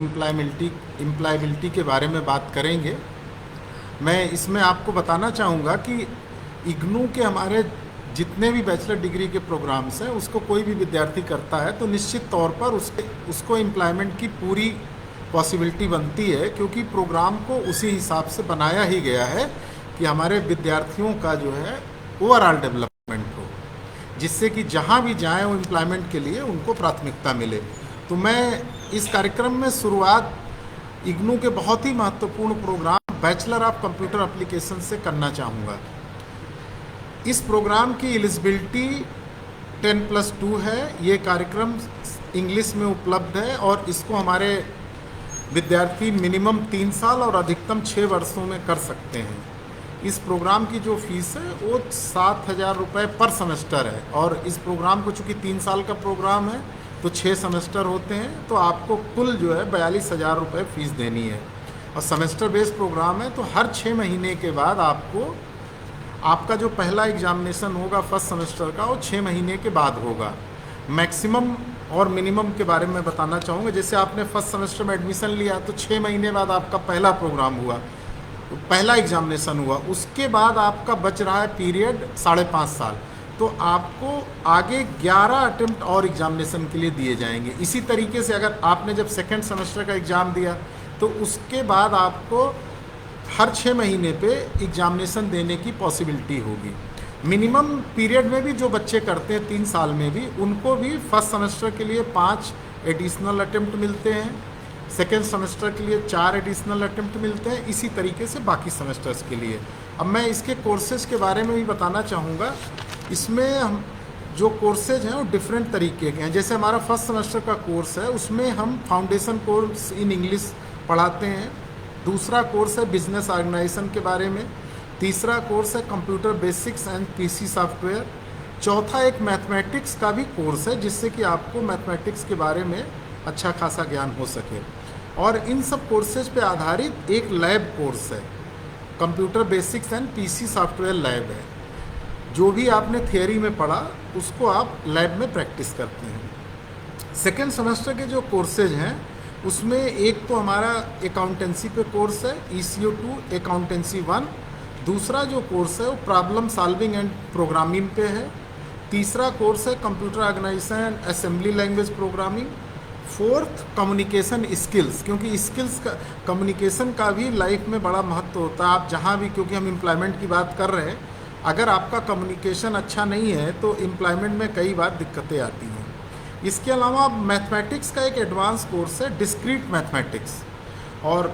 Employability के बारे में बात करेंगे। मैं इसमें आपको बताना चाहूँगा कि इग्नू के हमारे जितने भी बैचलर डिग्री के प्रोग्राम्स हैं उसको कोई भी विद्यार्थी करता है तो निश्चित तौर पर उसको एम्प्लॉयमेंट की पूरी पॉसिबिलिटी बनती है, क्योंकि प्रोग्राम को उसी हिसाब से बनाया ही गया है कि हमारे विद्यार्थियों का जो है ओवरऑल डेवलपमेंट हो, जिससे कि जहाँ भी जाएँ वो एम्प्लॉयमेंट के लिए उनको प्राथमिकता मिले। तो मैं इस कार्यक्रम में शुरुआत इग्नू के बहुत ही महत्वपूर्ण programme bachelor of computer application से करना चाहूँगा। इस प्रोग्राम की एलिजिबिलिटी 10+2 है। ये कार्यक्रम इंग्लिश में उपलब्ध है और इसको हमारे विद्यार्थी मिनिमम 3 साल और अधिकतम 6 वर्षों में कर सकते हैं। इस प्रोग्राम की जो फीस है वो 7,000 रुपये पर सेमेस्टर है, और इस प्रोग्राम को चूँकि 3 साल का प्रोग्राम है तो 6 सेमेस्टर होते हैं, तो आपको कुल जो है 42,000 रुपये फ़ीस देनी है। और सेमेस्टर बेस्ड प्रोग्राम है तो हर 6 महीने के बाद आपका जो पहला एग्जामिनेशन होगा फर्स्ट सेमेस्टर का वो 6 महीने के बाद होगा। मैक्सिमम और मिनिमम के बारे में बताना चाहूँगा। जैसे आपने फर्स्ट सेमेस्टर में एडमिशन लिया तो 6 महीने बाद आपका पहला प्रोग्राम हुआ, पहला एग्जामिनेशन हुआ, उसके बाद आपका बच रहा है पीरियड 5.5 साल, तो आपको आगे 11 अटेम्प्ट और एग्जामिनेशन के लिए दिए जाएंगे। इसी तरीके से अगर आपने जब सेकेंड सेमेस्टर का एग्ज़ाम दिया तो उसके बाद आपको हर 6 महीने पे एग्जामिनेशन देने की पॉसिबिलिटी होगी। मिनिमम पीरियड में भी जो बच्चे करते हैं 3 साल में भी, उनको भी फर्स्ट सेमेस्टर के लिए 5 एडिशनल अटेम्प्ट मिलते हैं, सेकेंड सेमेस्टर के लिए 4 एडिशनल अटेम्प्ट मिलते हैं, इसी तरीके से बाकी सेमेस्टर्स के लिए। अब मैं इसके कोर्सेज के बारे में भी बताना चाहूँगा। इसमें हम जो कोर्सेज हैं वो डिफरेंट तरीके के हैं। जैसे हमारा फर्स्ट सेमेस्टर का कोर्स है उसमें हम फाउंडेशन कोर्स इन इंग्लिश पढ़ाते हैं। दूसरा कोर्स है बिजनेस ऑर्गेनाइजेशन के बारे में। तीसरा कोर्स है computer basics and PC software. चौथा एक मैथमेटिक्स का भी कोर्स है, जिससे कि आपको मैथमेटिक्स के बारे में अच्छा खासा ज्ञान हो सके। और इन सब कोर्सेज पे आधारित एक लैब कोर्स है, computer basics and PC software lab है। जो भी आपने थियोरी में पढ़ा उसको आप लैब में प्रैक्टिस करते हैं। सेकेंड सेमेस्टर के जो कोर्सेज हैं उसमें एक तो हमारा अकाउंटेंसी पे कोर्स है, ECO2 अकाउंटेंसी 1। दूसरा जो कोर्स है वो प्रॉब्लम सॉल्विंग एंड प्रोग्रामिंग पे है। तीसरा कोर्स है computer organisation and assembly language programming. Fourth communication skills, क्योंकि स्किल्स का कम्युनिकेशन का भी लाइफ में बड़ा महत्व होता है। आप जहाँ भी, क्योंकि हम एम्प्लॉयमेंट की बात कर रहे हैं, अगर आपका कम्युनिकेशन अच्छा नहीं है तो एम्प्लॉयमेंट में कई बार दिक्कतें आती हैं। इसके अलावा मैथमेटिक्स का एक एडवांस कोर्स है डिस्क्रीट मैथमेटिक्स। और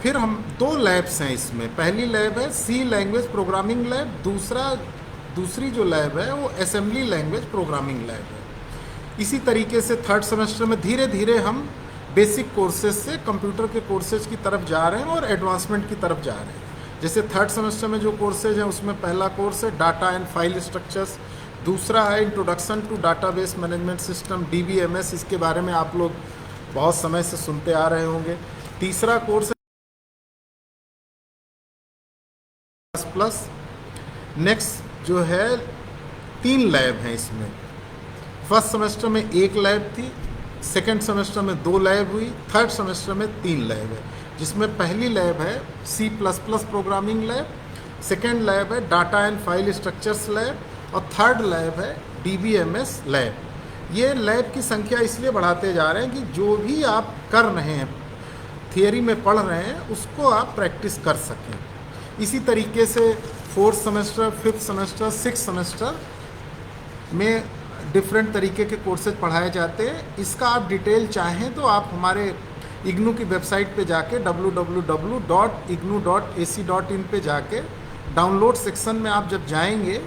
फिर हम 2 लैब्स हैं इसमें। पहली लैब है C लैंग्वेज प्रोग्रामिंग लैब, दूसरी जो लैब है वो असेंबली लैंग्वेज प्रोग्रामिंग लैब है। इसी तरीके से थर्ड सेमेस्टर में धीरे धीरे हम बेसिक कोर्सेज से कंप्यूटर के कोर्सेज की तरफ जा रहे हैं और एडवांसमेंट की तरफ जा रहे हैं। जैसे थर्ड सेमेस्टर में जो कोर्सेज हैं उसमें पहला कोर्स है डाटा एंड फाइल स्ट्रक्चर्स। दूसरा है introduction to database management system DBMS, इसके बारे में आप लोग बहुत समय से सुनते आ रहे होंगे। तीसरा कोर्स है प्लस। नेक्स्ट जो है 3 लैब हैं इसमें। फर्स्ट सेमेस्टर में 1 लैब थी, सेकेंड सेमेस्टर में 2 लैब हुई, थर्ड सेमेस्टर में 3 लैब है, जिसमें पहली लैब है C++ programming lab, second lab है data and file structures lab, और थर्ड लैब है DBMS लैब। ये लैब की संख्या इसलिए बढ़ाते जा रहे हैं कि जो भी आप कर रहे हैं, थियोरी में पढ़ रहे हैं, उसको आप प्रैक्टिस कर सकें। इसी तरीके से fourth semester, fifth semester, six semester में डिफरेंट तरीके के कोर्सेज पढ़ाए जाते हैं। इसका आप डिटेल चाहें तो आप हमारे इग्नू की वेबसाइट पे जाके www.ignu.ac.in पे जाके डाउनलोड सेक्शन में आप जब जाएंगे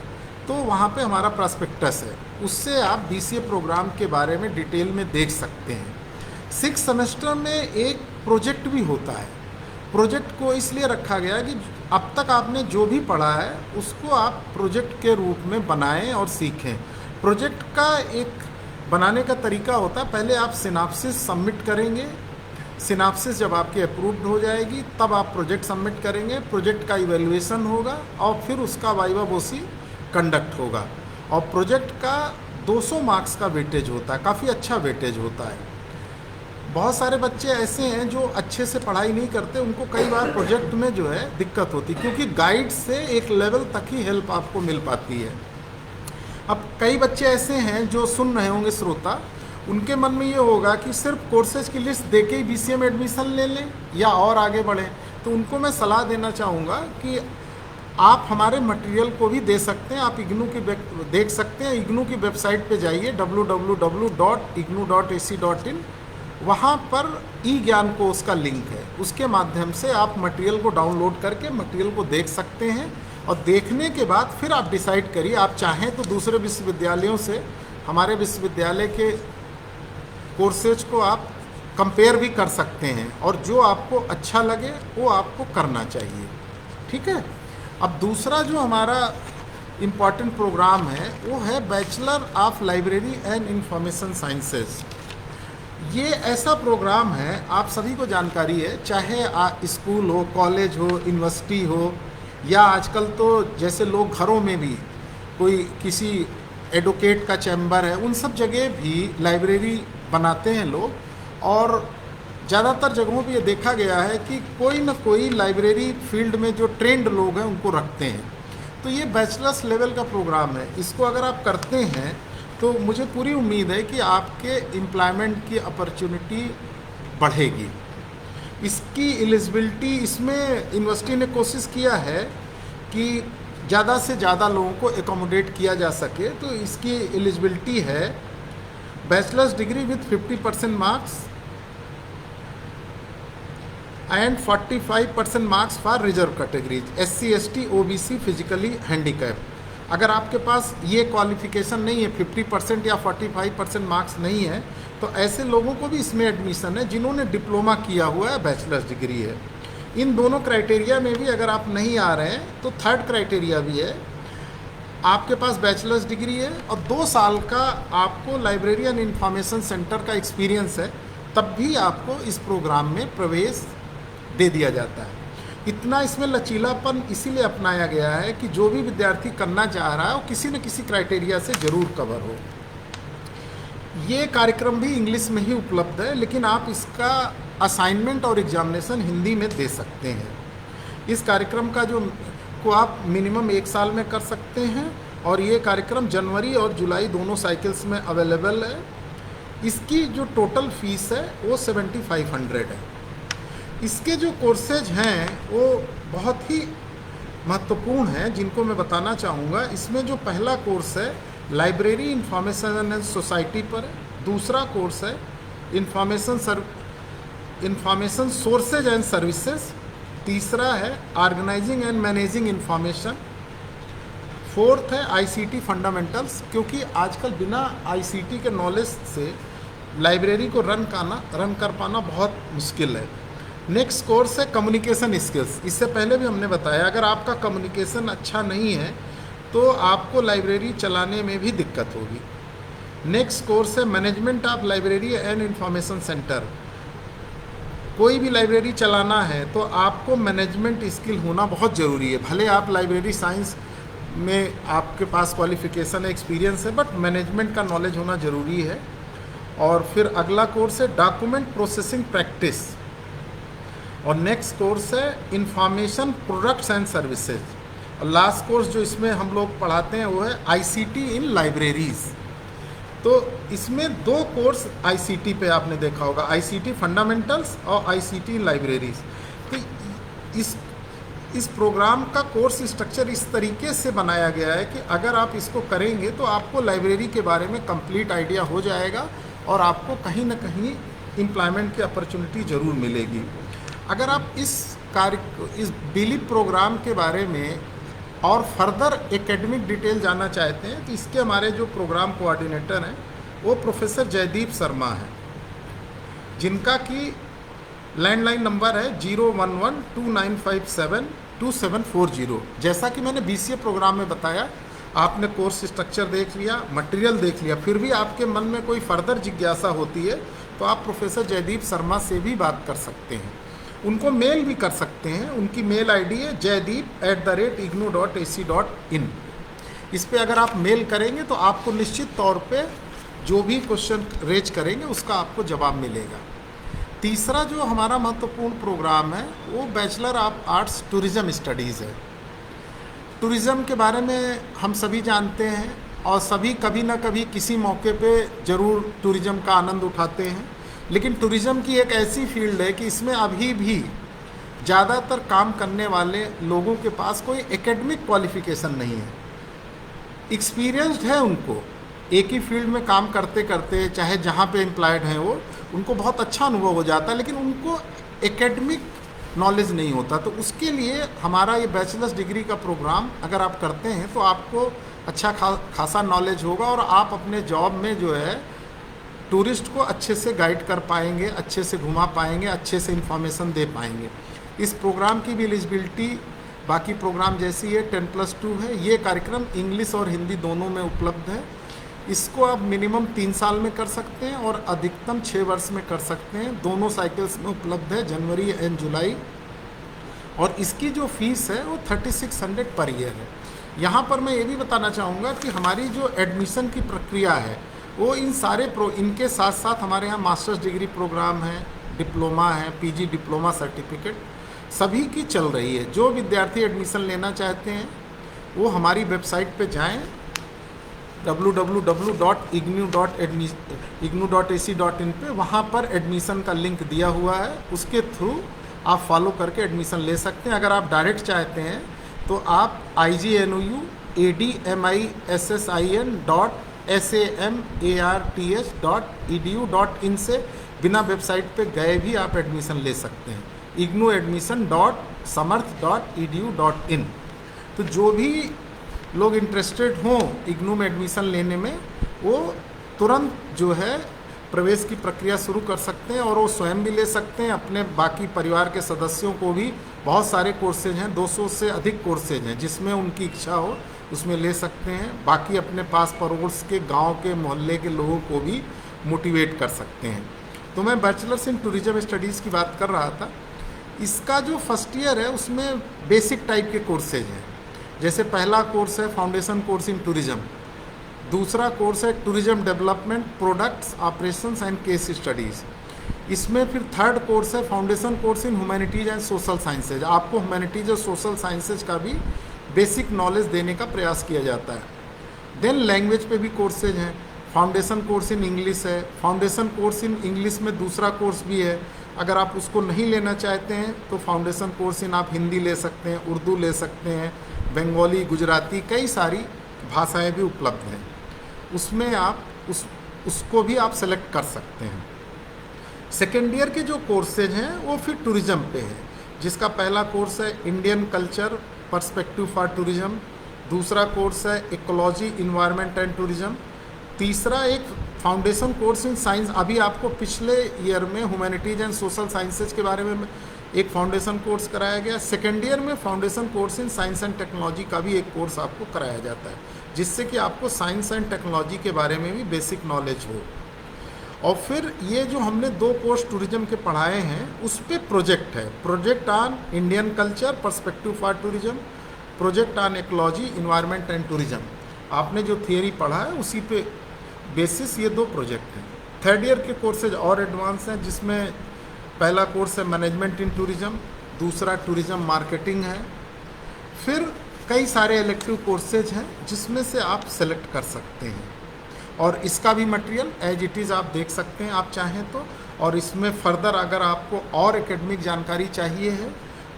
तो वहाँ पे हमारा प्रॉस्पेक्टस है, उससे आप BCA प्रोग्राम के बारे में डिटेल में देख सकते हैं। 6 सेमेस्टर में एक प्रोजेक्ट भी होता है। प्रोजेक्ट को इसलिए रखा गया कि अब तक आपने जो भी पढ़ा है उसको आप प्रोजेक्ट के रूप में बनाएं और सीखें। प्रोजेक्ट का एक बनाने का तरीका होता है, पहले आप सिनाप्सिस सबमिट करेंगे। सिनाप्सिस जब आपकी अप्रूव्ड हो जाएगी तब आप प्रोजेक्ट सबमिट करेंगे। प्रोजेक्ट का इवैल्यूएशन होगा और फिर उसका वाइवा वोसी कंडक्ट होगा। और प्रोजेक्ट का 200 मार्क्स का वेटेज होता है, काफ़ी अच्छा वेटेज होता है। बहुत सारे बच्चे ऐसे हैं जो अच्छे से पढ़ाई नहीं करते, उनको कई बार प्रोजेक्ट में जो है दिक्कत होती, क्योंकि गाइड से एक लेवल तक ही हेल्प आपको मिल पाती है। अब कई बच्चे ऐसे हैं जो सुन रहे होंगे श्रोता, उनके मन में ये होगा कि सिर्फ कोर्सेज की लिस्ट दे के ही बीसीए में एडमिशन ले लें या और आगे बढ़ें। तो उनको मैं सलाह देना चाहूँगा कि आप हमारे मटेरियल को भी दे सकते हैं। आप इग्नू की देख सकते हैं, इग्नू की वेबसाइट पे जाइए www.ignu.ac.in, वहाँ पर ई ज्ञान कोर्स का लिंक है, उसके माध्यम से आप मटेरियल को डाउनलोड करके मटेरियल को देख सकते हैं। और देखने के बाद फिर आप डिसाइड करिए, आप चाहें तो दूसरे विश्वविद्यालयों से हमारे विश्वविद्यालय के कोर्सेज को आप कंपेयर भी कर सकते हैं, और जो आपको अच्छा लगे वो आपको करना चाहिए। ठीक है। अब दूसरा जो हमारा इम्पॉर्टेंट प्रोग्राम है वो है bachelor of library and information sciences. ये ऐसा प्रोग्राम है, आप सभी को जानकारी है, चाहे स्कूल हो, कॉलेज हो, यूनिवर्सिटी हो, या आजकल तो जैसे लोग घरों में भी कोई किसी एडवोकेट का चैम्बर है, उन सब जगह भी लाइब्रेरी बनाते हैं लोग। और ज़्यादातर जगहों पे ये देखा गया है कि कोई ना कोई लाइब्रेरी फील्ड में जो ट्रेंड लोग हैं उनको रखते हैं। तो ये बैचलर्स लेवल का प्रोग्राम है, इसको अगर आप करते हैं तो मुझे पूरी उम्मीद है कि आपके एम्प्लॉयमेंट की अपॉर्चुनिटी बढ़ेगी। इसकी एलिजिबिलिटी, इसमें यूनिवर्सिटी ने कोशिश किया है कि ज़्यादा से ज़्यादा लोगों को एकोमोडेट किया जा सके। तो इसकी एलिजिबिलिटी है bachelors degree with 50% marks and 45% marks for reserve categories, SC ST OBC physically handicap. अगर आपके पास ये क्वालिफिकेशन नहीं है, 50% या 45% मार्क्स नहीं है, तो ऐसे लोगों को भी इसमें एडमिशन है जिन्होंने डिप्लोमा किया हुआ है, बैचलर्स डिग्री है। इन दोनों क्राइटेरिया में भी अगर आप नहीं आ रहे हैं तो थर्ड क्राइटेरिया भी है, आपके पास बैचलर्स डिग्री है और 2 साल का आपको लाइब्रेरी एंड इंफॉर्मेशन सेंटर का एक्सपीरियंस है, तब भी आपको इस प्रोग्राम में प्रवेश दे दिया जाता है। इतना इसमें लचीलापन इसीलिए अपनाया गया है कि जो भी विद्यार्थी करना चाह रहा है वो किसी न किसी क्राइटेरिया से ज़रूर कवर हो। ये कार्यक्रम भी इंग्लिश में ही उपलब्ध है, लेकिन आप इसका असाइनमेंट और एग्जामिनेशन हिंदी में दे सकते हैं। इस कार्यक्रम का जो को आप मिनिमम 1 साल में कर सकते हैं, और ये कार्यक्रम जनवरी और जुलाई दोनों साइकिल्स में अवेलेबल है। इसकी जो टोटल फीस है वो 7500 है। इसके जो कोर्सेज हैं वो बहुत ही महत्वपूर्ण हैं, जिनको मैं बताना चाहूँगा। इसमें जो पहला कोर्स है लाइब्रेरी इंफॉर्मेशन एंड सोसाइटी पर है, दूसरा कोर्स है इंफॉर्मेशन सोर्सेज एंड सर्विसेज, तीसरा है organising and managing information, fourth है ICT फंडामेंटल्स, क्योंकि आजकल बिना ICT के नॉलेज से लाइब्रेरी को रन कर पाना बहुत मुश्किल है। नेक्स्ट कोर्स है कम्युनिकेशन स्किल्स। इससे पहले भी हमने बताया, अगर आपका कम्युनिकेशन अच्छा नहीं है तो आपको लाइब्रेरी चलाने में भी दिक्कत होगी। नेक्स्ट कोर्स है management of library and information centre. कोई भी लाइब्रेरी चलाना है तो आपको मैनेजमेंट स्किल होना बहुत ज़रूरी है। भले आप लाइब्रेरी साइंस में आपके पास क्वालिफिकेशन है, एक्सपीरियंस है, बट मैनेजमेंट का नॉलेज होना ज़रूरी है। और फिर अगला कोर्स है डॉक्यूमेंट प्रोसेसिंग प्रैक्टिस, और नेक्स्ट कोर्स है इंफॉर्मेशन प्रोडक्ट्स एंड सर्विसेज, और लास्ट कोर्स जो इसमें हम लोग पढ़ाते हैं वो है ICT इन लाइब्रेरीज। तो इसमें 2 कोर्स ICT पे आपने देखा होगा, ICT फंडामेंटल्स और ICT इन लाइब्रेरीज। तो इस प्रोग्राम का कोर्स स्ट्रक्चर इस तरीके से बनाया गया है कि अगर आप इसको करेंगे तो आपको लाइब्रेरी के बारे में कंप्लीट आइडिया हो जाएगा, और आपको कहीं ना कहीं एम्प्लॉयमेंट की अपॉर्चुनिटी ज़रूर मिलेगी। अगर आप इस बिलीप प्रोग्राम के बारे में और फर्दर एकेडमिक डिटेल जानना चाहते हैं तो इसके हमारे जो प्रोग्राम कोऑर्डिनेटर हैं वो प्रोफेसर जयदीप शर्मा हैं, जिनका कि लैंडलाइन नंबर है 01129572740। जैसा कि मैंने BCA प्रोग्राम में बताया, आपने कोर्स स्ट्रक्चर देख लिया, मटेरियल देख लिया, फिर भी आपके मन में कोई फर्दर जिज्ञासा होती है तो आप प्रोफेसर जयदीप शर्मा से भी बात कर सकते हैं। उनको मेल भी कर सकते हैं। उनकी मेल ID है jaydeep@ignu.ac.in। इस पर अगर आप मेल करेंगे तो आपको निश्चित तौर पे जो भी क्वेश्चन रेज करेंगे उसका आपको जवाब मिलेगा। तीसरा जो हमारा महत्वपूर्ण प्रोग्राम है वो bachelor of arts tourism studies है। टूरिज़्म के बारे में हम सभी जानते हैं और सभी कभी ना कभी किसी मौके पे ज़रूर टूरिज़्म का आनंद उठाते हैं, लेकिन टूरिज़्म की एक ऐसी फील्ड है कि इसमें अभी भी ज़्यादातर काम करने वाले लोगों के पास कोई एकेडमिक क्वालिफ़िकेशन नहीं है। एक्सपीरियंस्ड है उनको, एक ही फील्ड में काम करते करते चाहे जहाँ पे एम्प्लॉयड हैं वो, उनको बहुत अच्छा अनुभव हो जाता है, लेकिन उनको एकेडमिक नॉलेज नहीं होता। तो उसके लिए हमारा ये बैचलर्स डिग्री का प्रोग्राम अगर आप करते हैं तो आपको अच्छा खासा नॉलेज होगा और आप अपने जॉब में जो है टूरिस्ट को अच्छे से गाइड कर पाएंगे, अच्छे से घुमा पाएंगे, अच्छे से इन्फॉर्मेशन दे पाएंगे। इस प्रोग्राम की भी एलिजिबिलिटी बाकी प्रोग्राम जैसी है, 10+2 है। ये कार्यक्रम इंग्लिश और हिंदी दोनों में उपलब्ध है। इसको आप मिनिमम 3 साल में कर सकते हैं और अधिकतम 6 वर्ष में कर सकते हैं। दोनों साइकिल्स में उपलब्ध है, जनवरी एंड जुलाई। और इसकी जो फीस है वो 3600 पर ईयर है। यहाँ पर मैं ये भी बताना चाहूँगा कि हमारी जो एडमिशन की प्रक्रिया है वो इन सारे इनके साथ साथ हमारे यहाँ मास्टर्स डिग्री प्रोग्राम है, डिप्लोमा है, पीजी डिप्लोमा सर्टिफिकेट सभी की चल रही है। जो विद्यार्थी एडमिशन लेना चाहते हैं वो हमारी वेबसाइट पे जाएं www.ignu.ac.in पे, वहाँ पर एडमिशन का लिंक दिया हुआ है, उसके थ्रू आप फॉलो करके एडमिशन ले सकते हैं। अगर आप डायरेक्ट चाहते हैं तो आप ignu.admission.samarth.edu.in से बिना वेबसाइट पे गए भी आप एडमिशन ले सकते हैं, ignuadmission.samarth.edu.in। तो जो भी लोग इंटरेस्टेड हों इग्नू में एडमिशन लेने में, वो तुरंत जो है प्रवेश की प्रक्रिया शुरू कर सकते हैं और वो स्वयं भी ले सकते हैं, अपने बाकी परिवार के सदस्यों को भी। बहुत सारे कोर्सेज हैं, 200 से अधिक कोर्सेज हैं, जिसमें उनकी इच्छा हो उसमें ले सकते हैं। बाकी अपने पास पड़ोस के गांव के मोहल्ले के लोगों को भी मोटिवेट कर सकते हैं। तो मैं बैचलर्स इन टूरिज़्म स्टडीज़ की बात कर रहा था। इसका जो फर्स्ट ईयर है उसमें बेसिक टाइप के कोर्सेज हैं। जैसे पहला कोर्स है फाउंडेशन कोर्स इन टूरिज़्म, दूसरा कोर्स है tourism development, products, operations and case studies. इसमें फिर थर्ड कोर्स है foundation course in humanities and social sciences. आपको ह्यूमैनिटीज़ और सोशल साइंसेज का भी बेसिक नॉलेज देने का प्रयास किया जाता है। देन लैंग्वेज पे भी कोर्सेज हैं। फाउंडेशन कोर्स इन इंग्लिश है, फाउंडेशन कोर्स इन इंग्लिश में दूसरा कोर्स भी है। अगर आप उसको नहीं लेना चाहते हैं तो फाउंडेशन कोर्स इन आप हिंदी ले सकते हैं, उर्दू ले सकते हैं, बंगाली, गुजराती, कई सारी भाषाएं भी उपलब्ध हैं। उसमें आप उसको भी आप सेलेक्ट कर सकते हैं। सेकेंड ईयर के जो कोर्सेज हैं वो फिर टूरिज़्म पे है, जिसका पहला कोर्स है Indian culture perspective for tourism, दूसरा कोर्स है इकोलॉजी, इन्वायरमेंट एंड टूरिज़्म, तीसरा एक फाउंडेशन कोर्स इन साइंस। अभी आपको पिछले ईयर में ह्यूमैनिटीज़ एंड सोशल साइंसेज के बारे में एक फाउंडेशन कोर्स कराया गया। सेकेंड ईयर में foundation course in science and technology का भी एक कोर्स आपको कराया जाता है, जिससे कि आपको साइंस एंड टेक्नोलॉजी के बारे में भी बेसिक नॉलेज हो। और फिर ये जो हमने 2 कोर्स टूरिज़्म के पढ़ाए हैं उस पर प्रोजेक्ट है, project on Indian culture perspective for tourism, project on ecology, environment and tourism. आपने जो थियरी पढ़ा है उसी पे बेसिस ये 2 प्रोजेक्ट हैं। थर्ड ईयर के कोर्सेज और एडवांस हैं, जिसमें पहला कोर्स है मैनेजमेंट इन टूरिज़्म, दूसरा टूरिज़्म मार्केटिंग है। फिर कई सारे इलेक्टिव कोर्सेज हैं जिसमें से आप सेलेक्ट कर सकते हैं। और इसका भी मटेरियल एज इट इज़ आप देख सकते हैं आप चाहें तो। और इसमें फर्दर अगर आपको और एकेडमिक जानकारी चाहिए है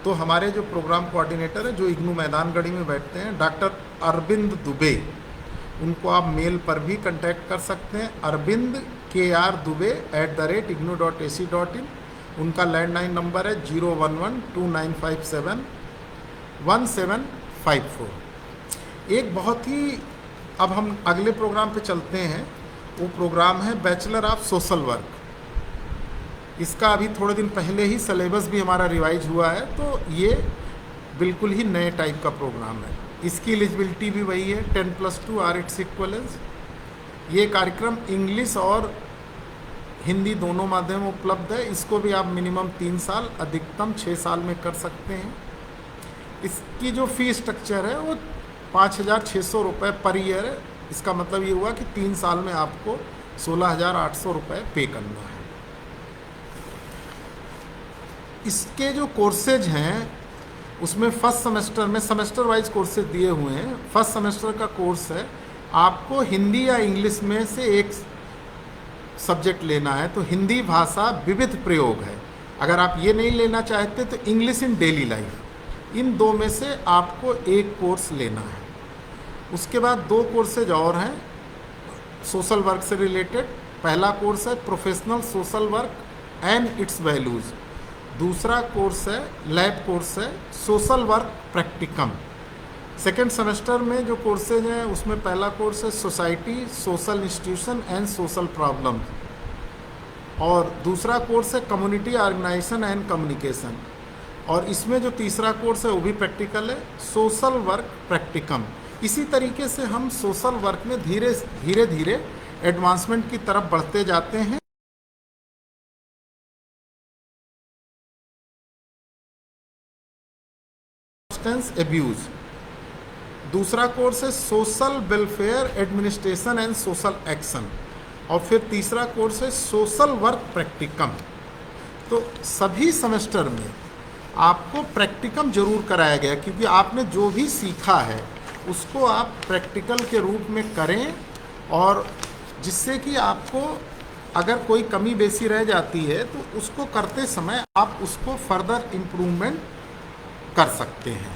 तो हमारे जो प्रोग्राम कोऑर्डिनेटर हैं जो इग्नू मैदानगढ़ी में बैठते हैं, डॉक्टर अरविंद दुबे, उनको आप मेल पर भी कांटेक्ट कर सकते हैं, अरविंद KR Dubey@ignu.ac.in। उनका लैंडलाइन नंबर है 01129571754। एक बहुत ही, अब हम अगले प्रोग्राम पे चलते हैं, वो प्रोग्राम है बैचलर ऑफ सोशल वर्क। इसका अभी थोड़े दिन पहले ही सिलेबस भी हमारा रिवाइज हुआ है, तो ये बिल्कुल ही नए टाइप का प्रोग्राम है। इसकी एलिजिबिलिटी भी वही है, 10+2 आर इट्स इक्वलेंस। ये कार्यक्रम इंग्लिश और हिंदी दोनों माध्यम में उपलब्ध है। इसको भी आप मिनिमम 3 साल अधिकतम 6 साल में कर सकते हैं। इसकी जो फीस स्ट्रक्चर है वो 5,600 रुपये पर ईयर है। इसका मतलब ये हुआ कि 3 साल में आपको 16,800 रुपये पे करना है। इसके जो कोर्सेज हैं उसमें फर्स्ट सेमेस्टर में सेमेस्टर वाइज कोर्सेज दिए हुए हैं। फर्स्ट सेमेस्टर का कोर्स है, आपको हिंदी या इंग्लिश में से एक सब्जेक्ट लेना है, तो हिंदी भाषा विविध प्रयोग है। अगर आप ये नहीं लेना चाहते तो इंग्लिश इन डेली लाइफ, इन दो में से आपको एक कोर्स लेना है। उसके बाद दो कोर्सेज और हैं सोशल वर्क से रिलेटेड। पहला कोर्स है professional social work and it's values, दूसरा कोर्स है लैब कोर्स है social work practicum. Second semester में जो कोर्सेज हैं उसमें पहला कोर्स है society, social institution and social problem, और दूसरा कोर्स है कम्युनिटी ऑर्गेनाइजेशन एंड कम्युनिकेशन, और इसमें जो तीसरा कोर्स है वो भी प्रैक्टिकल है, सोशल वर्क प्रैक्टिकम। इसी तरीके से हम सोशल वर्क में धीरे धीरे एडवांसमेंट की तरफ बढ़ते जाते हैं। एब्यूज, दूसरा कोर्स है social welfare administration and social action, और फिर तीसरा कोर्स है सोशल वर्क प्रैक्टिकम। तो सभी सेमेस्टर में आपको प्रैक्टिकम जरूर कराया गया, क्योंकि आपने जो भी सीखा है उसको आप प्रैक्टिकल के रूप में करें, और जिससे कि आपको अगर कोई कमी बेसी रह जाती है तो उसको करते समय आप उसको फर्दर इम्प्रूवमेंट कर सकते हैं।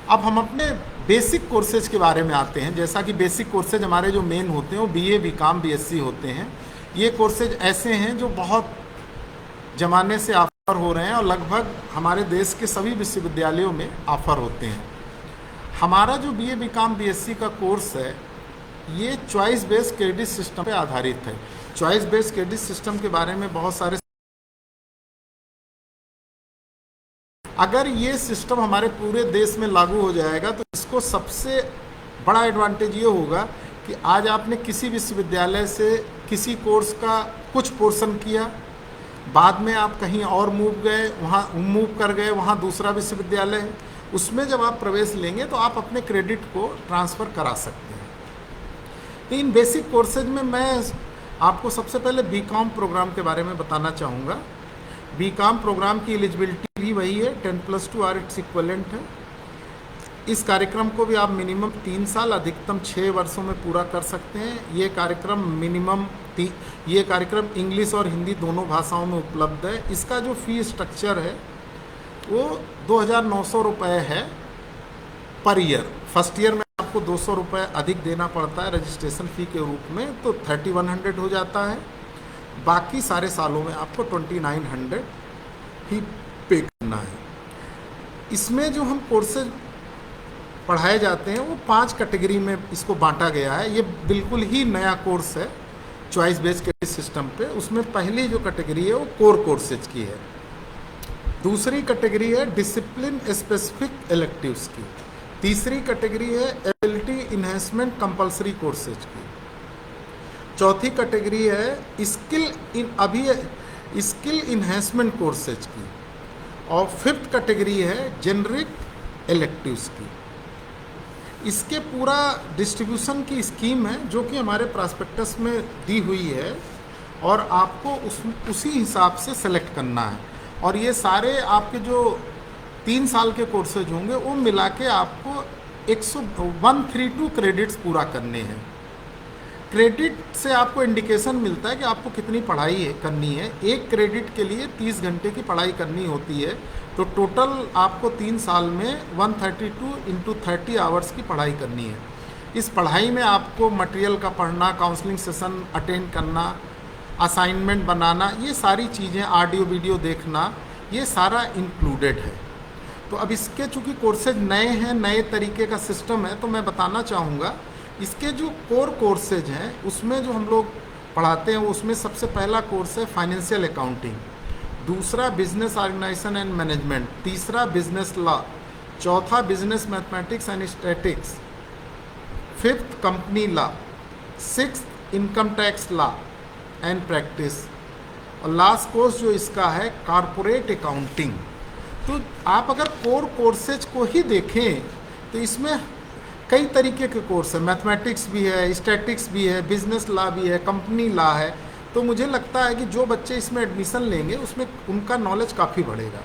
अब हम अपने बेसिक कोर्सेज के बारे में आते हैं। जैसा कि बेसिक कोर्सेज हमारे जो मेन होते हैं वो बीए, बीकॉम, बीएससी होते हैं। ये कोर्सेज ऐसे हैं जो बहुत ज़माने से ऑफ़र हो रहे हैं और लगभग हमारे देश के सभी विश्वविद्यालयों में ऑफ़र होते हैं। हमारा जो बीए, बीकॉम, बीएससी का कोर्स है ये चॉइस बेस्ड क्रेडिट सिस्टम पे आधारित है। चॉइस बेस्ड क्रेडिट सिस्टम के बारे में बहुत सारे, अगर ये सिस्टम हमारे पूरे देश में लागू हो जाएगा तो इसको सबसे बड़ा एडवांटेज ये होगा कि आज आपने किसी विश्वविद्यालय से किसी कोर्स का कुछ पोर्शन किया, बाद में आप कहीं और मूव कर गए, वहाँ दूसरा विश्वविद्यालय है, उसमें जब आप प्रवेश लेंगे तो आप अपने क्रेडिट को ट्रांसफ़र करा सकते हैं। तो इन बेसिक कोर्सेज में मैं आपको सबसे पहले बीकॉम प्रोग्राम के बारे में बताना चाहूँगा। बीकॉम प्रोग्राम की एलिजिबिलिटी भी वही है, 10+2 आर इट्स इक्वलेंट है। इस कार्यक्रम को भी आप मिनिमम 3 साल अधिकतम 6 वर्षों में पूरा कर सकते हैं। ये कार्यक्रम इंग्लिश और हिंदी दोनों भाषाओं में उपलब्ध है। इसका जो फ़ी स्ट्रक्चर है वो 2,900 रुपये है पर ईयर। फर्स्ट ईयर में आपको 200 रुपये अधिक देना पड़ता है रजिस्ट्रेशन फ़ी के रूप में, तो 3,100 हो जाता है। बाकी सारे सालों में आपको 2,900 ही पे करना है। इसमें जो हम कोर्सेज पढ़ाए जाते हैं वो 5 कैटेगरी में इसको बांटा गया है। ये बिल्कुल ही नया कोर्स है चॉइस बेस्ड क्रेडिट सिस्टम पे। उसमें पहली जो कैटेगरी है वो कोर कोर्सेज की है, दूसरी कैटेगरी है डिसिप्लिन स्पेसिफिक इलेक्टिव्स की, तीसरी कैटेगरी है एबिलिटी इन्हेंसमेंट कंपलसरी कोर्सेज की, चौथी कैटेगरी है स्किल इन्हेंसमेंट कोर्सेज की, और फिफ्थ कैटेगरी है जेनरिक इलेक्टिव्स की। इसके पूरा डिस्ट्रीब्यूशन की स्कीम है जो कि हमारे प्रॉस्पेक्टस में दी हुई है, और आपको उसी हिसाब से सेलेक्ट करना है। और ये सारे आपके जो 3 साल के कोर्सेज होंगे वो मिला के आपको 132 क्रेडिट्स पूरा करने हैं। क्रेडिट से आपको इंडिकेशन मिलता है कि आपको कितनी पढ़ाई करनी है। एक क्रेडिट के लिए 30 घंटे की पढ़ाई करनी होती है, तो टोटल आपको 3 साल में 132 × 30 आवर्स की पढ़ाई करनी है। इस पढ़ाई में आपको मटेरियल का पढ़ना, काउंसलिंग सेशन अटेंड करना, असाइनमेंट बनाना, ये सारी चीज़ें, ऑडियो वीडियो देखना, ये सारा इंक्लूडेड है। तो अब इसके चूँकि कोर्सेज नए हैं, नए तरीके का सिस्टम है, तो मैं बताना चाहूँगा इसके जो कोर कोर्सेज हैं उसमें जो हम लोग पढ़ाते हैं उसमें सबसे पहला कोर्स है फाइनेंशियल अकाउंटिंग, दूसरा बिजनेस ऑर्गेनाइजेशन एंड मैनेजमेंट, तीसरा बिजनेस लॉ, चौथा business mathematics and statics, fifth company law, sixth income tax law and practice, और लास्ट कोर्स जो इसका है कॉरपोरेट अकाउंटिंग। तो आप अगर कोर कोर्सेज को ही देखें तो इसमें कई तरीके के कोर्स है, मैथमेटिक्स भी है, स्टैटिक्स भी है, बिजनेस लॉ भी है, कंपनी लॉ है। तो मुझे लगता है कि जो बच्चे इसमें एडमिशन लेंगे उसमें उनका नॉलेज काफ़ी बढ़ेगा।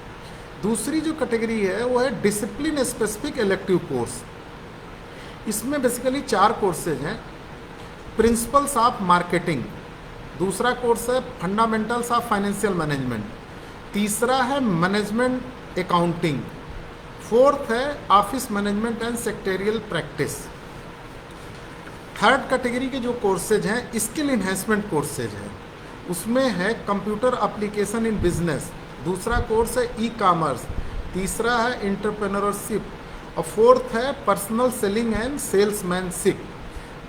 दूसरी जो कैटेगरी है वो है डिसिप्लिन स्पेसिफिक इलेक्टिव कोर्स। इसमें बेसिकली 4 कोर्सेज हैं। प्रिंसिपल्स ऑफ मार्केटिंग, दूसरा कोर्स है फंडामेंटल्स ऑफ फाइनेंशियल मैनेजमेंट, तीसरा है मैनेजमेंट अकाउंटिंग, फोर्थ है office management and secretarial practice. Third category के जो कोर्सेज हैं स्किल इन्हेंसमेंट कोर्सेज हैं, उसमें है कंप्यूटर एप्लीकेशन इन बिजनेस, दूसरा कोर्स है ई कॉमर्स, तीसरा है एंटरप्रेन्योरशिप और फोर्थ है पर्सनल सेलिंग एंड सेल्समैनशिप।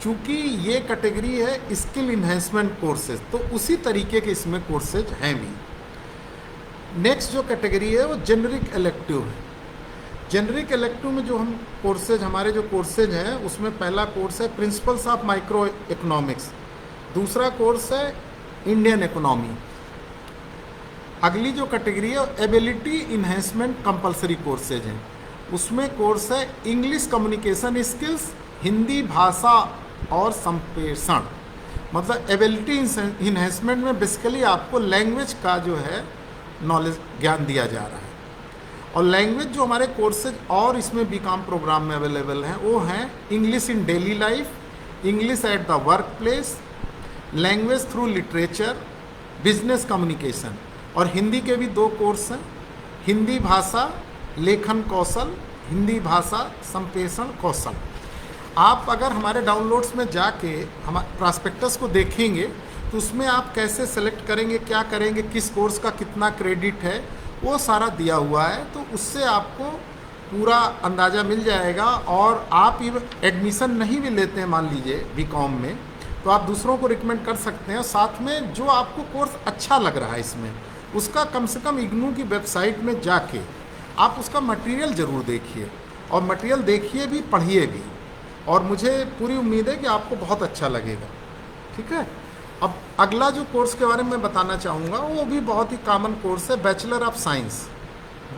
चूँकि ये कैटेगरी है स्किल इन्हेंसमेंट कोर्सेज, तो उसी तरीके के इसमें कोर्सेज हैं भी। नेक्स्ट जो कैटेगरी है वो जेनरिक इलेक्टिव है। जेनरिक इलेक्टिव में जो हम कोर्सेज, हमारे जो कोर्सेज हैं उसमें पहला कोर्स है प्रिंसिपल्स ऑफ माइक्रो इकोनॉमिक्स, दूसरा कोर्स है इंडियन इकोनॉमी। अगली जो कैटेगरी है एबिलिटी इन्हेंसमेंट कंपलसरी कोर्सेज हैं, उसमें कोर्स है इंग्लिश कम्युनिकेशन स्किल्स, हिंदी भाषा और संप्रेषण। मतलब एबिलिटी इन्हेंसमेंट में बेसिकली आपको लैंग्वेज का जो है नॉलेज, ज्ञान दिया जा रहा है। और लैंग्वेज जो हमारे कोर्सेज और इसमें बीकॉम प्रोग्राम में अवेलेबल हैं वो हैं English in daily life, English at the work place, language through literature, business communication. और हिंदी के भी 2 कोर्स हैं, हिंदी भाषा लेखन कौशल, हिंदी भाषा संप्रेषण कौशल। आप अगर हमारे डाउनलोड्स में जाके हम प्रॉस्पेक्टस को देखेंगे तो उसमें आप कैसे सेलेक्ट करेंगे, क्या करेंगे, किस कोर्स का कितना क्रेडिट है, वो सारा दिया हुआ है। तो उससे आपको पूरा अंदाज़ा मिल जाएगा। और आप एडमिशन नहीं भी लेते हैं मान लीजिए बीकॉम में, तो आप दूसरों को रिकमेंड कर सकते हैं। साथ में जो आपको कोर्स अच्छा लग रहा है इसमें, उसका कम से कम इग्नू की वेबसाइट में जाके आप उसका मटेरियल ज़रूर देखिए, और मटेरियल देखिए भी, पढ़िए भी, और मुझे पूरी उम्मीद है कि आपको बहुत अच्छा लगेगा। ठीक है। अब अगला जो कोर्स के बारे में मैं बताना चाहूँगा वो भी बहुत ही कॉमन कोर्स है, बैचलर ऑफ साइंस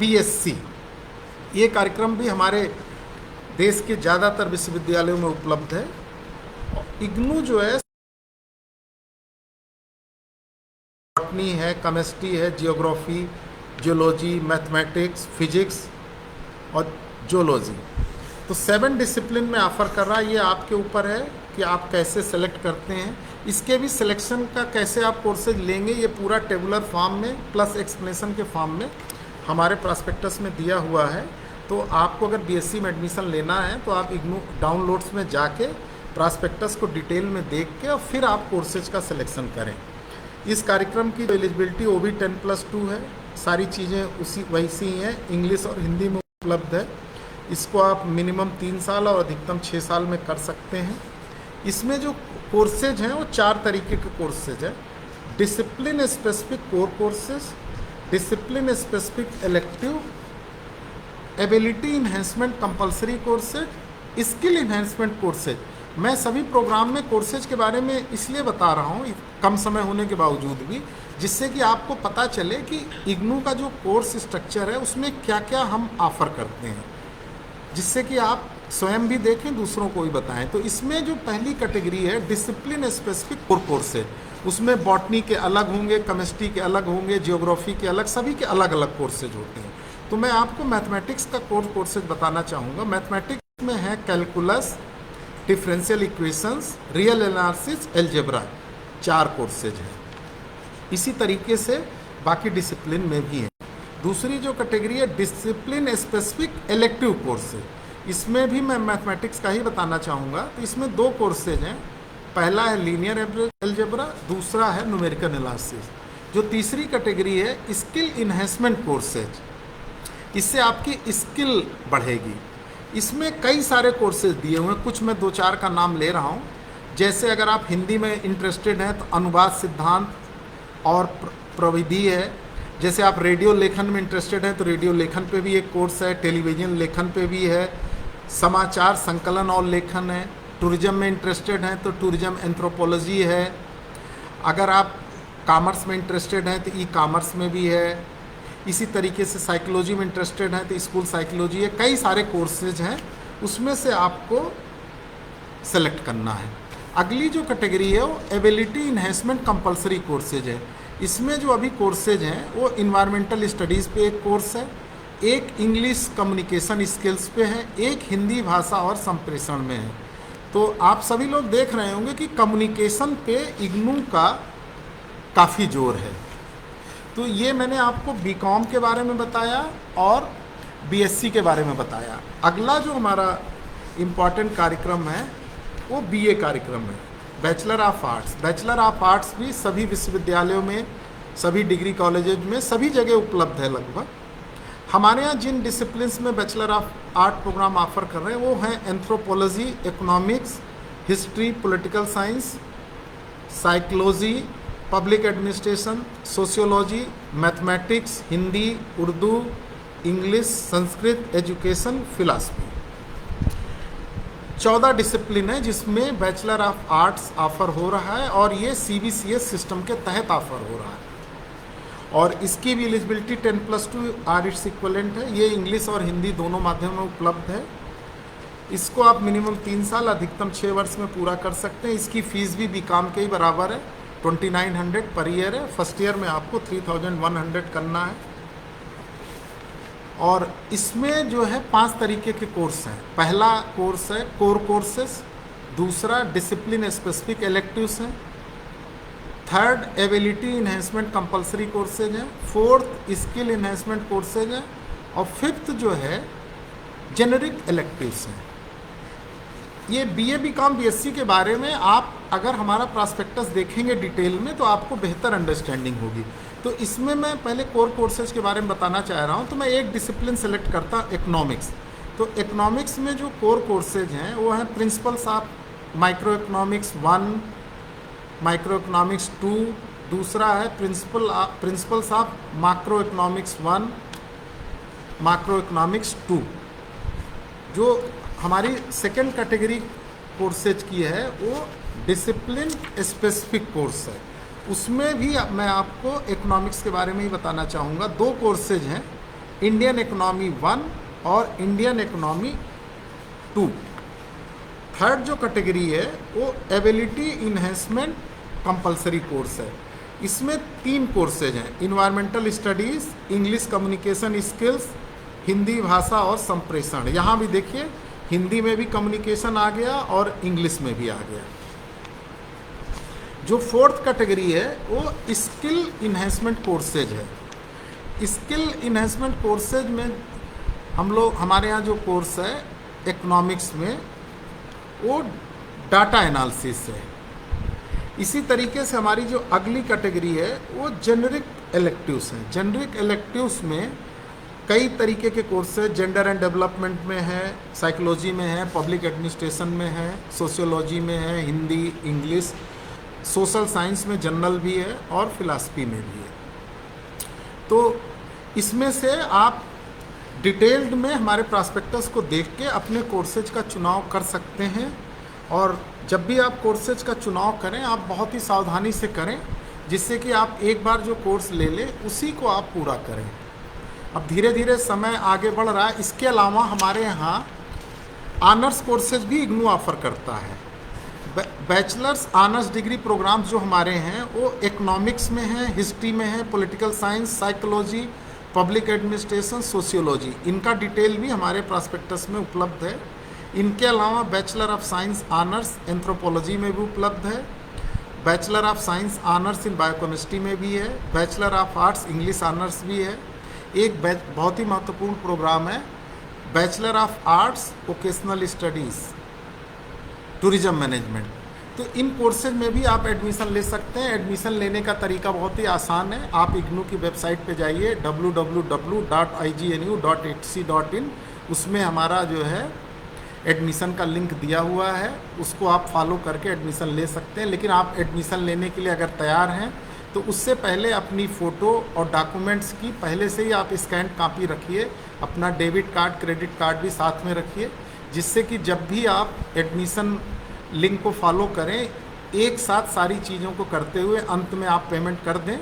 BSc। ये कार्यक्रम भी हमारे देश के ज़्यादातर विश्वविद्यालयों में उपलब्ध है। इग्नू जो है बॉटनी है, केमिस्ट्री है, जियोग्राफी, जियोलॉजी, मैथमेटिक्स, फिजिक्स और जोलॉजी, तो 7 डिसिप्लिन में ऑफ़र कर रहा है। ये आपके ऊपर है कि आप कैसे सेलेक्ट करते हैं। इसके भी सिलेक्शन का कैसे आप कोर्सेज लेंगे, ये पूरा टेबुलर फॉर्म में प्लस एक्सप्लेनेशन के फॉर्म में हमारे प्रॉस्पेक्टस में दिया हुआ है। तो आपको अगर BSc में एडमिशन लेना है तो आप इग्नू डाउनलोड्स में जाके प्रॉस्पेक्टस को डिटेल में देख के और फिर आप कोर्सेज का सिलेक्शन करें। इस कार्यक्रम की एलिजिबिलिटी OB 10+2 है। सारी चीज़ें वैसी ही हैं, इंग्लिश और हिंदी में उपलब्ध है। इसको आप मिनिमम 3 साल और अधिकतम 6 साल में कर सकते हैं। इसमें जो कोर्सेज हैं वो 4 तरीके के कोर्सेज हैं। Discipline specific core courses, discipline specific elective, ability enhancement compulsory courses, skill enhancement courses. मैं सभी प्रोग्राम में कोर्सेज के बारे में इसलिए बता रहा हूँ कम समय होने के बावजूद भी, जिससे कि आपको पता चले कि इग्नू का जो कोर्स स्ट्रक्चर है उसमें क्या क्या हम ऑफ़र करते हैं, जिससे कि आप स्वयं भी देखें, दूसरों को भी बताएं। तो इसमें जो पहली कैटेगरी है डिसिप्लिन स्पेसिफिक कोर कोर्सेज, उसमें बॉटनी के अलग होंगे, केमिस्ट्री के अलग होंगे, जियोग्राफी के अलग, सभी के अलग अलग कोर्सेज होते हैं। तो मैं आपको मैथमेटिक्स का कोर्सेज बताना चाहूँगा। मैथमेटिक्स में है calculus, differential equations, real analysis, algebra, 4 courses हैं। इसी तरीके से बाकी डिसिप्लिन में भी हैं। दूसरी जो कैटेगरी है डिसिप्लिन स्पेसिफिक इलेक्टिव कोर्सेज, इसमें भी मैं मैथमेटिक्स का ही बताना चाहूँगा। तो इसमें 2 कोर्सेज हैं, पहला है लीनियर अलजेब्रा, दूसरा है न्यूमेरिकल एनालिसिस। जो तीसरी कैटेगरी है स्किल इन्हेंसमेंट कोर्सेज, इससे आपकी स्किल बढ़ेगी। इसमें कई सारे कोर्सेज दिए हुए हैं, कुछ मैं 2-4 का नाम ले रहा हूँ। जैसे अगर आप हिंदी में इंटरेस्टेड हैं तो अनुवाद सिद्धांत और प्रविधि है। जैसे आप रेडियो लेखन में इंटरेस्टेड हैं तो रेडियो लेखन पे भी एक कोर्स है, टेलीविज़न लेखन पे भी है, समाचार संकलन और लेखन है। टूरिज्म में इंटरेस्टेड हैं तो टूरिज्म एंथ्रोपोलॉजी है। अगर आप कॉमर्स में इंटरेस्टेड हैं तो ई-कॉमर्स में भी है। इसी तरीके से साइकोलॉजी में इंटरेस्टेड हैं तो स्कूल साइकोलॉजी है। कई सारे कोर्सेज हैं, उसमें से आपको सेलेक्ट करना है। अगली जो कैटेगरी है वो एबिलिटी इन्हेंसमेंट कंपलसरी कोर्सेज है। इसमें जो अभी कोर्सेज हैं वो इन्वायरमेंटल स्टडीज़ पे एक कोर्स है, एक इंग्लिश कम्युनिकेशन स्किल्स पे है, एक हिंदी भाषा और संप्रेषण में है। तो आप सभी लोग देख रहे होंगे कि कम्युनिकेशन पे इग्नू का काफ़ी जोर है। तो ये मैंने आपको बीकॉम के बारे में बताया और बीएससी के बारे में बताया। अगला जो हमारा इम्पॉर्टेंट कार्यक्रम है वो बीए कार्यक्रम है, bachelor of arts. Bachelor of arts भी सभी विश्वविद्यालयों में, सभी डिग्री कॉलेजेज में, सभी जगह उपलब्ध है लगभग। हमारे यहाँ जिन डिसिप्लिन्स में bachelor of art programme offer कर रहे हैं वो हैं anthropology, economics, history, political science, psychology, public administration, sociology, mathematics, Hindi, Urdu, English, Sanskrit, education, philosophy. 14 discipline है जिसमें बैचलर ऑफ आर्ट्स ऑफर हो रहा है और ये CBCS सिस्टम के तहत ऑफर हो रहा है। और इसकी भी एलिजिबिलिटी 10+2 आर इट्स इक्वलेंट है। ये इंग्लिश और हिंदी दोनों माध्यम में उपलब्ध है। इसको आप मिनिमम 3 साल, अधिकतम 6 वर्ष में पूरा कर सकते हैं। इसकी फ़ीस भी बीकॉम के ही बराबर है, 2900 पर ईयर है। फर्स्ट ईयर में आपको 3100 करना है। और इसमें जो है 5 तरीके के कोर्स हैं। पहला कोर्स है कोर कोर्सेस, दूसरा डिसिप्लिन स्पेसिफिक इलेक्टिव्स हैं, third ability enhancement compulsory courses हैं, फोर्थ स्किल इन्हेंसमेंट कोर्सेज हैं और फिफ्थ जो है जेनरिक इलेक्टिव्स हैं। ये बीए बीकॉम बीएससी के बारे में आप अगर हमारा प्रॉस्पेक्टस देखेंगे डिटेल में तो आपको बेहतर अंडरस्टैंडिंग होगी। तो इसमें मैं पहले कोर कोर्सेज के बारे में बताना चाह रहा हूँ। तो मैं एक डिसिप्लिन सेलेक्ट करता हूँ, इकोनॉमिक्स। तो इकोनॉमिक्स में जो कोर कोर्सेज हैं वो हैं principles of micro economics 1, micro economics 2, दूसरा है principles of macro economics 1, macro economics 2। जो हमारी सेकेंड कैटेगरी कोर्सेज की है वो डिसिप्लिन स्पेसिफिक कोर्स है। उसमें भी मैं आपको इकोनॉमिक्स के बारे में ही बताना चाहूँगा। 2 कोर्सेज हैं, इंडियन इकोनॉमी 1 और इंडियन इकोनॉमी 2। थर्ड जो कैटेगरी है वो एबिलिटी इन्हेंसमेंट कंपलसरी कोर्स है। इसमें 3 कोर्सेज हैं, environmental studies, English communication skills, Hindi भाषा और संप्रेषण। यहाँ भी देखिए हिंदी में भी कम्युनिकेशन आ गया और इंग्लिश में भी आ गया। जो फोर्थ कैटेगरी है वो स्किल इन्हेंसमेंट कोर्सेज है। स्किल इन्हेंसमेंट कोर्सेज में हमारे यहाँ जो कोर्स है इकोनॉमिक्स में वो डाटा एनालिसिस है। इसी तरीके से हमारी जो अगली कैटेगरी है वो जेनरिक इलेक्टिव्स हैं। जेनरिक इलेक्टिव्स में कई तरीके के कोर्स है, जेंडर एंड डेवलपमेंट में है, साइकोलॉजी में है, पब्लिक एडमिनिस्ट्रेशन में है, सोशियोलॉजी में है, हिंदी, इंग्लिश, सोशल साइंस में जनरल भी है और फिलॉसफी में भी है। तो इसमें से आप डिटेल्ड में हमारे प्रॉस्पेक्टस को देख के अपने कोर्सेज का चुनाव कर सकते हैं। और जब भी आप कोर्सेज का चुनाव करें आप बहुत ही सावधानी से करें, जिससे कि आप एक बार जो कोर्स ले लें उसी को आप पूरा करें। अब धीरे धीरे समय आगे बढ़ रहा है। इसके अलावा हमारे यहाँ ऑनर्स कोर्सेज भी इग्नू ऑफर करता है। बैचलर्स ऑनर्स डिग्री प्रोग्राम्स जो हमारे हैं वो इकोनॉमिक्स में है, हिस्ट्री में है, political science, psychology, public administration, sociology. इनका डिटेल भी हमारे प्रॉस्पेक्टस में उपलब्ध है। इनके अलावा bachelor of science honours anthropology में भी उपलब्ध है, bachelor of science honours in biochemistry में भी है, bachelor of arts English honours भी है। एक बहुत ही महत्वपूर्ण प्रोग्राम है bachelor of arts vocational studies tourism management. तो इन कोर्सेज में भी आप एडमिशन ले सकते हैं। एडमिशन लेने का तरीका बहुत ही आसान है। आप इग्नू की वेबसाइट पे जाइए www.ignu.hc.in। उसमें हमारा जो है एडमिशन का लिंक दिया हुआ है, उसको आप फॉलो करके एडमिशन ले सकते हैं। लेकिन आप एडमिशन लेने के लिए अगर तैयार हैं तो उससे पहले अपनी फ़ोटो और डॉक्यूमेंट्स की पहले से ही आप स्कैन कॉपी रखिए। अपना डेबिट कार्ड, क्रेडिट कार्ड भी साथ में रखिए, जिससे कि जब भी आप एडमिशन लिंक को फॉलो करें एक साथ सारी चीज़ों को करते हुए अंत में आप पेमेंट कर दें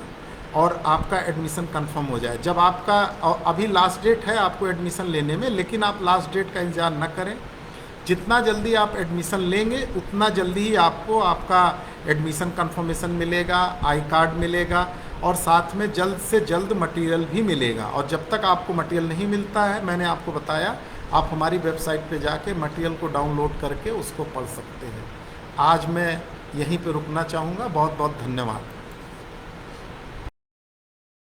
और आपका एडमिशन कंफर्म हो जाए। जब आपका अभी लास्ट डेट है आपको एडमिशन लेने में, लेकिन आप लास्ट डेट का इंतज़ार न करें। जितना जल्दी आप एडमिशन लेंगे उतना जल्दी ही आपको आपका एडमिशन कंफर्मेशन मिलेगा, आई कार्ड मिलेगा और साथ में जल्द से जल्द मटेरियल भी मिलेगा। और जब तक आपको मटेरियल नहीं मिलता है, मैंने आपको बताया, आप हमारी वेबसाइट पे जाके मटेरियल को डाउनलोड करके उसको पढ़ सकते हैं। आज मैं यहीं पे रुकना चाहूँगा। बहुत बहुत धन्यवाद।